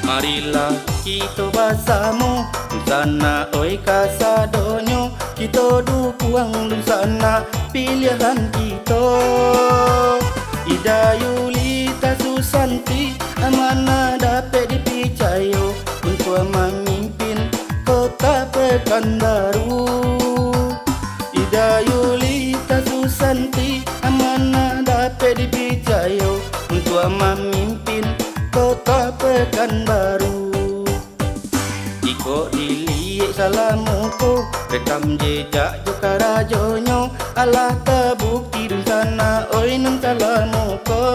Marilah kita bersama sana oi kasadonyo, kita dukung sana pilihan kita. Ida Yulita Susanti amanah dapat dipercaya untuk memimpin kota Pekanbaru. Ida Yulita Susanti amanah dapat dipercaya untuk memimpin kota Pekanbaru. Iko dilihat salamuku, rekam jejak joka rajonyo, alah terbukti dun sana oi nang salamuku.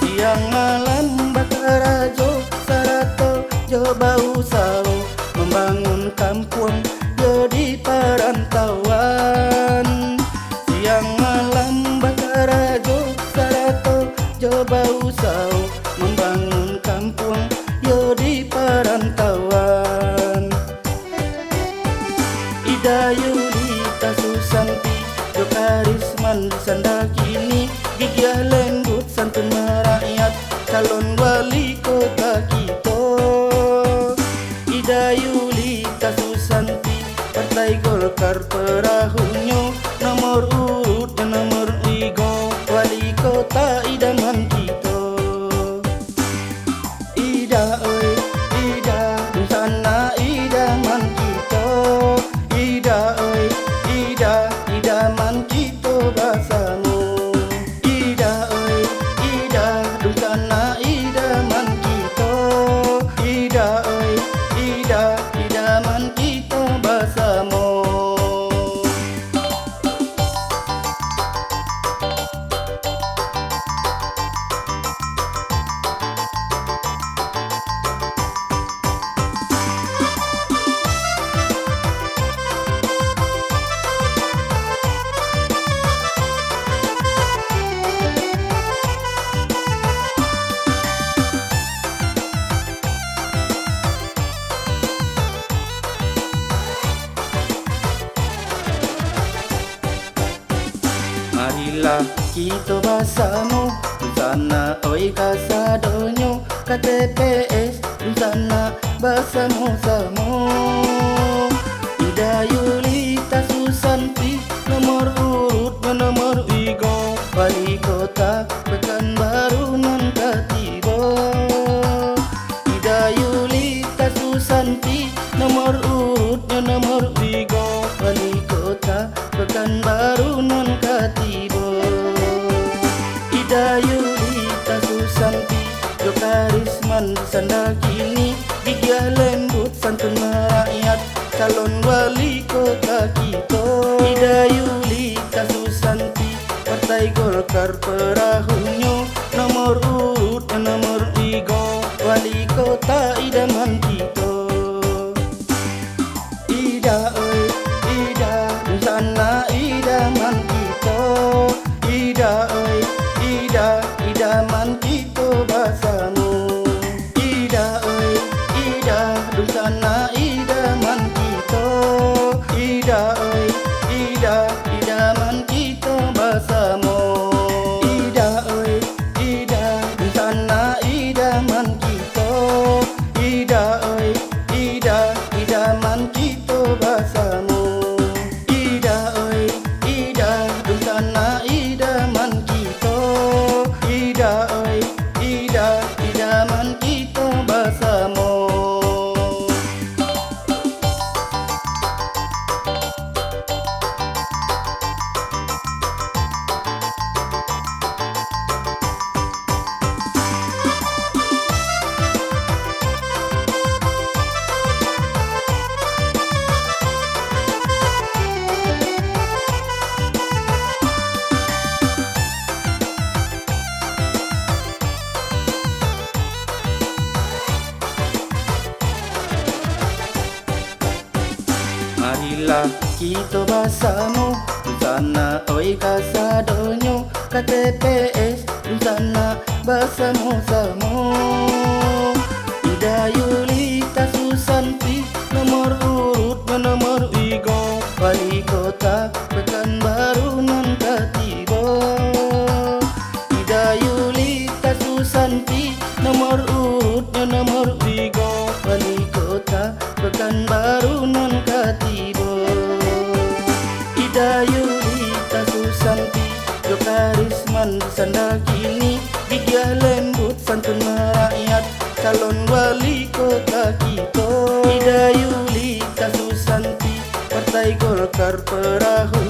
Siang malam bakar rajo sarato jo bau sao, membangun kampung jo di perantauan. Siang malam bakar rajo sarato jo bau sao, membangun kampung yo di perantauan. Ida Yulita Susanti jo karisman di sanda kini, gigih lembut santun merakyat, calon wali kota kita. Ida Yulita Susanti Partai Golkar perahunya, nomor urutnya nomor 3, wali kota idaman kita. Ida oi Ida dun sana idaman kita. Ida oi Ida idaman kita bersama. Ida oi Ida dun sana idaman kita. Ida oi Ida idaman kita bersama. Marilah kita bersama sana oi kasadonyo, KTPS sana bersama-sama. Ida Yulita Susanti nomor urutnya nomor 3, wali kota Pekanbaru nan ketiba. Ida Yulita Susanti nomor urutnya nomor 3, wali kota Pekanbaru nan ketiba. Ida Yulita Susanti jo karisman di sanda kini, gigih lembut santun merakyat, calon wali kota kita. Ida Yulita Susanti Partai Golkar perahunya, nomor urutnya nomor 3, wali kota idaman kita. Ida oi Ida dun sana idaman kita. Ida oi Ida idaman kita bersama. Ida oi Ida dun sana idaman kita. Ida oi Ida idaman kita bersama. Ida oi Ida dun sana idaman kita. Ida oi Ida idaman kita bersama. Ida oi Ida dun sana idaman kita. Ida oi Ida idaman kita bersama. Marilah kita bersama sana oi kasadonyo, KTPS sana bersama-sama. Ida Yulita Susanti nomor urutnya nomor 3, wali kota Pekanbaru nan ketiba. Ida Yulita Susanti nomor urutnya calon wali kota kita. Ida Yuli Kasusanti, Partai Golkar perahu